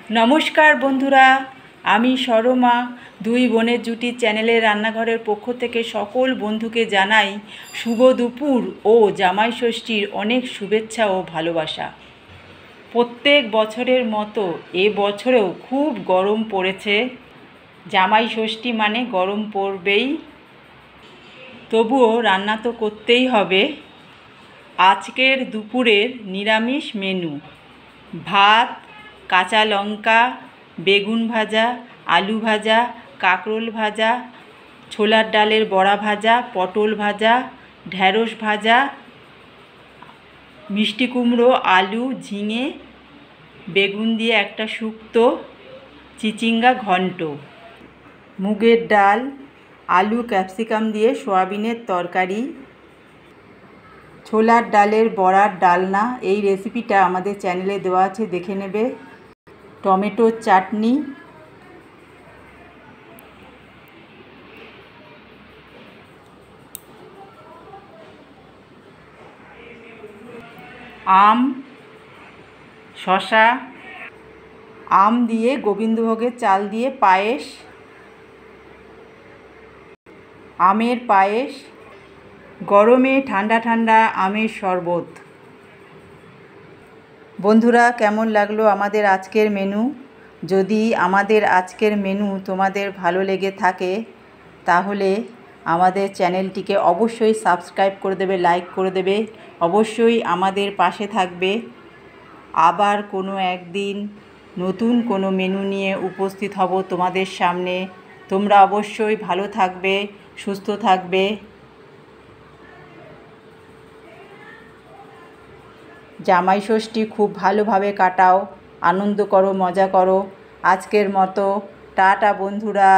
নমস্কার বন্ধুরা, আমি সরমা দুই বোনের জুটি চ্যানেলের রান্নাঘরের পক্ষ থেকে সকল বন্ধুকে জানাই শুভ দুপুর ও জামাই ষষ্ঠীর অনেক শুভেচ্ছা ও ভালোবাসা। প্রত্যেক বছরের মতো এ বছরেও খুব গরম পড়েছে। জামাই ষষ্ঠী মানে গরম পড়বেই, তবুও রান্না তো করতেই হবে। আজকের দুপুরের নিরামিষ মেনু: ভাত, কাঁচা লঙ্কা, বেগুন ভাজা, আলু ভাজা, কাঁকরোল ভাজা, ছোলার ডালের বড়া ভাজা, পটল ভাজা, ঢ্যাঁড়স ভাজা, মিষ্টি কুমড়ো, আলু, ঝিঙে, বেগুন দিয়ে একটা শুক্তো, চিচিঙ্গা ঘন্ট, মুগের ডাল, আলু ক্যাপসিকাম দিয়ে সয়াবিনের তরকারি, ছোলার ডালের বড়ার ডালনা। এই রেসিপিটা আমাদের চ্যানেলে দেওয়া আছে, দেখে নেবে। টমেটোর চাটনি, আম, শশা, আম দিয়ে গোবিন্দভোগের চাল দিয়ে পায়েস, আমের পায়েস, গরমে ঠান্ডা ঠান্ডা আমের শরবত। বন্ধুরা, কেমন লাগলো আমাদের আজকের মেনু? যদি আমাদের আজকের মেনু তোমাদের ভালো লেগে থাকে তাহলে আমাদের চ্যানেলটিকে অবশ্যই সাবস্ক্রাইব করে দেবে, লাইক করে দেবে, অবশ্যই আমাদের পাশে থাকবে। আবার কোনো একদিন নতুন কোনো মেনু নিয়ে উপস্থিত হব তোমাদের সামনে। তোমরা অবশ্যই ভালো থাকবে, সুস্থ থাকবে। জামাই ষষ্ঠী খুব ভালোভাবে কাটাও, আনন্দ করো, মজা করো। আজকের মতো টাটা বন্ধুরা।